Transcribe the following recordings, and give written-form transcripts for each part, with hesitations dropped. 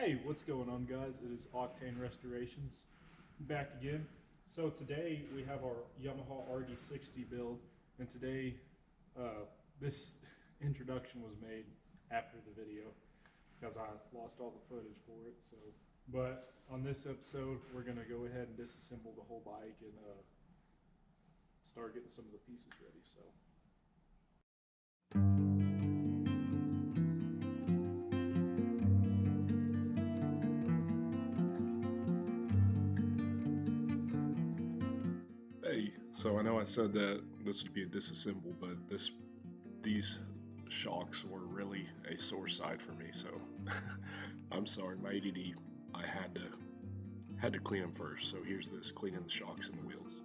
Hey, what's going on, guys? It is Octane Restorations back again. So today we have our Yamaha RD60 build, and today this introduction was made after the video because I lost all the footage for it. But on this episode, we're gonna go ahead and disassemble the whole bike and start getting some of the pieces ready. So I know I said that this would be a disassemble, but these shocks were really a sore side for me. So I'm sorry, my ADD. I had to clean them first. So here's this cleaning the shocks and the wheels.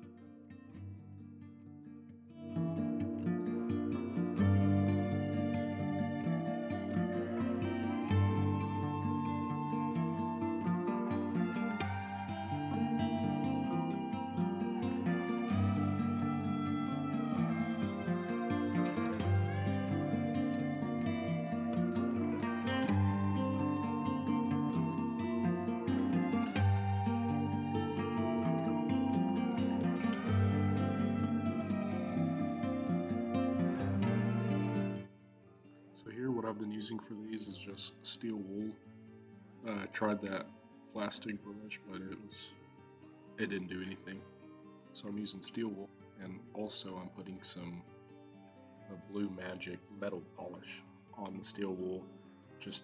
So here what I've been using for these is just steel wool. I tried that plastic brush, but it didn't do anything. So I'm using steel wool, and also I'm putting some Blue Magic metal polish on the steel wool just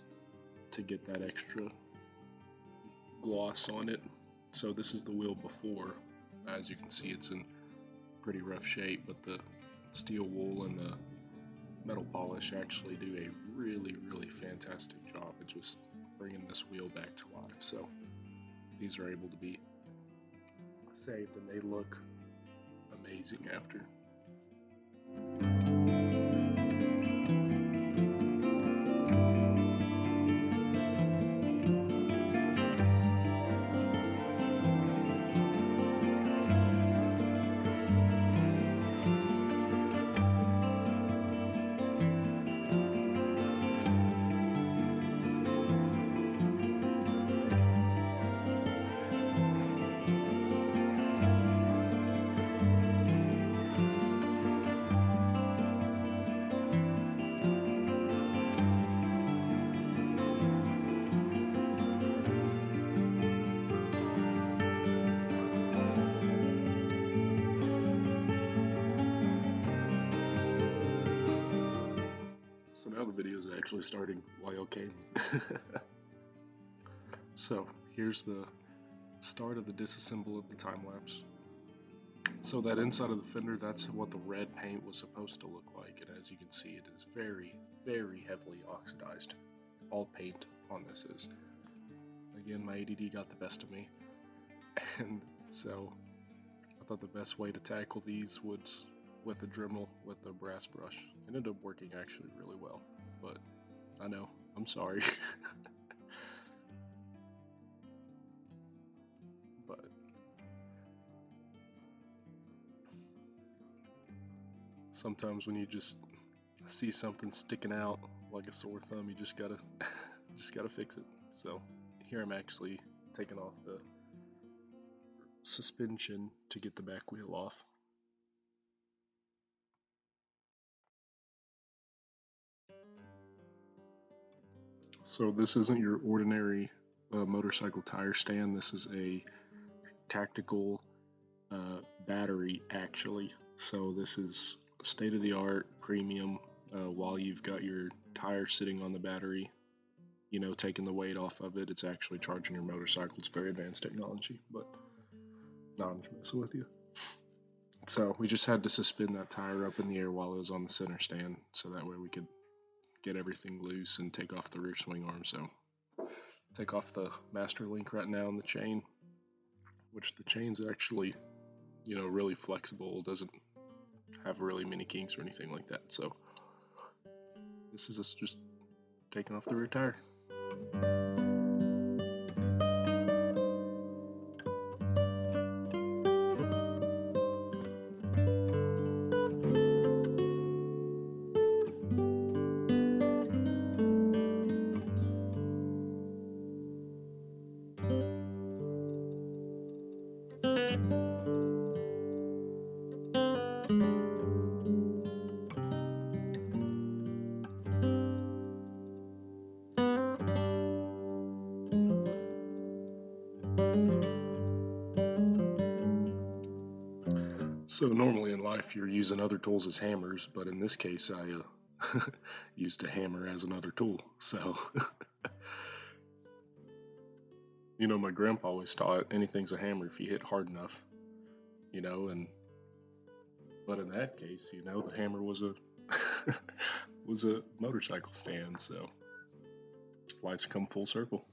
to get that extra gloss on it. So this is the wheel before. As you can see, it's in pretty rough shape, but the steel wool and the metal polish actually do a really fantastic job at just bringing this wheel back to life. So these are able to be saved, and they look amazing after. So now the video is actually starting while y'all came. So here's the start of the disassemble of the time lapse. So that inside of the fender, that's what the red paint was supposed to look like, and as you can see, it is very heavily oxidized. All paint on this is. Again, my ADD got the best of me, and so I thought the best way to tackle these was with a Dremel with a brass brush. It ended up working actually really well, but I know, I'm sorry. But sometimes when you just see something sticking out like a sore thumb, you just gotta fix it. So here I'm actually taking off the suspension to get the back wheel off. So this isn't your ordinary motorcycle tire stand. This is a tactical battery actually. So this is state-of-the-art premium. While you've got your tire sitting on the battery, you know, taking the weight off of it, it's actually charging your motorcycle. It's very advanced technology, but no, I'm just messing with you. So we just had to suspend that tire up in the air while it was on the center stand, so that way we could get everything loose and take off the rear swing arm. So take off the master link right now on the chain, which the chain's actually, you know, really flexible. It doesn't have really many kinks or anything like that. So this is us just taking off the rear tire. So normally in life you're using other tools as hammers, but in this case I used a hammer as another tool. So, you know, my grandpa always taught anything's a hammer if you hit hard enough, you know, but in that case, you know, the hammer was a was a motorcycle stand, so life's come full circle.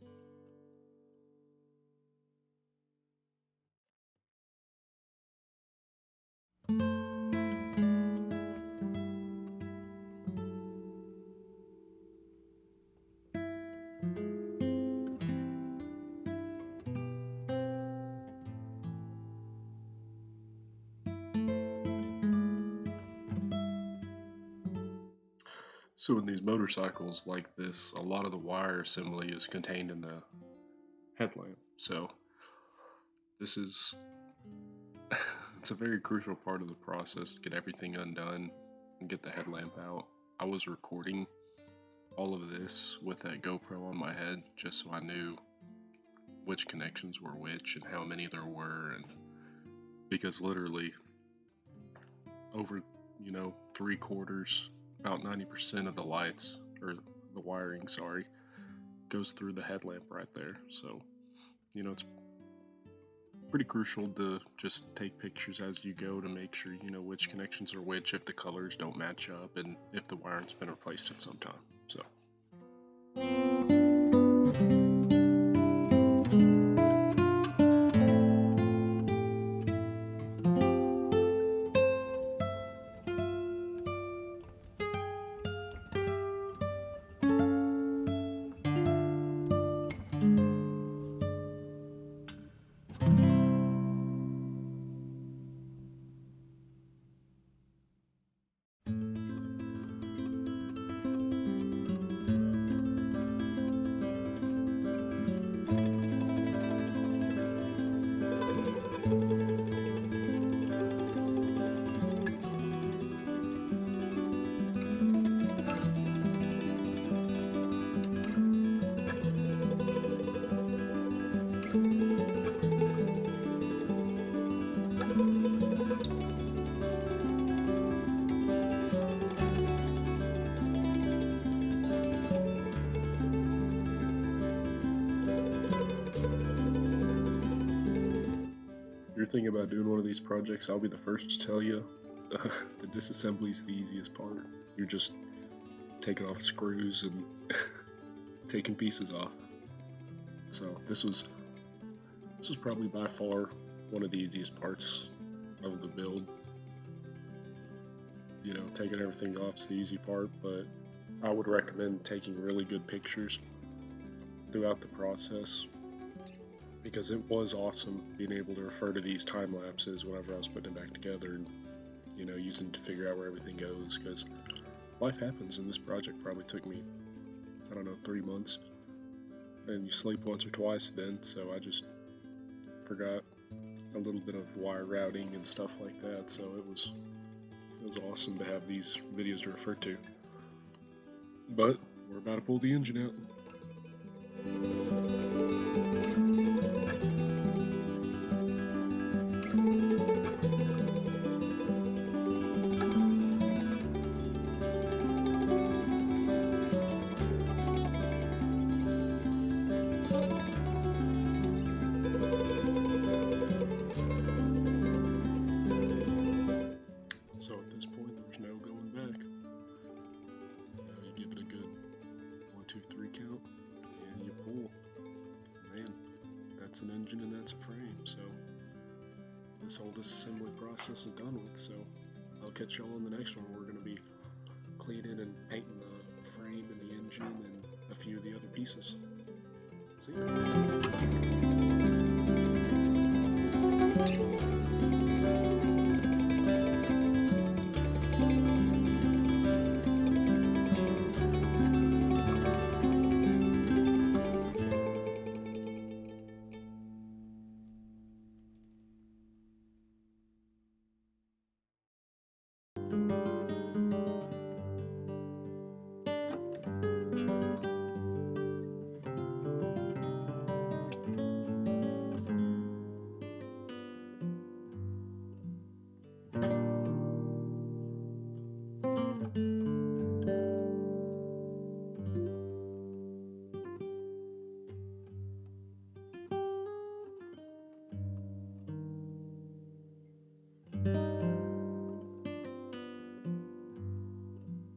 So in these motorcycles like this, a lot of the wire assembly is contained in the headlamp. So this is it's a very crucial part of the process to get everything undone and get the headlamp out. I was recording all of this with that GoPro on my head just so I knew which connections were which and how many there were, and because literally over, you know, 3/4, about 90% of the lights, or the wiring, sorry, goes through the headlamp right there. So, you know, it's pretty crucial to just take pictures as you go to make sure you know which connections are which, if the colors don't match up, and if the wiring's been replaced at some time. So. You're thinking about doing one of these projects, I'll be the first to tell you, the disassembly is the easiest part. You're just taking off screws and taking pieces off. So this was probably by far one of the easiest parts of the build. You know, taking everything off is the easy part, but I would recommend taking really good pictures throughout the process, because it was awesome being able to refer to these time lapses whenever I was putting it back together and, you know, using it to figure out where everything goes, because life happens, and this project probably took me, I don't know, 3 months, and you sleep once or twice then, so I just forgot a little bit of wire routing and stuff like that, so it was awesome to have these videos to refer to. But we're about to pull the engine out. So at this point, there's no going back. You give it a good 1, 2, 3 count, and you pull. Man, that's an engine and that's a frame. So this whole disassembly process is done with. So I'll catch y'all on the next one. We're going to be cleaning and painting the frame and the engine and a few of the other pieces. See ya.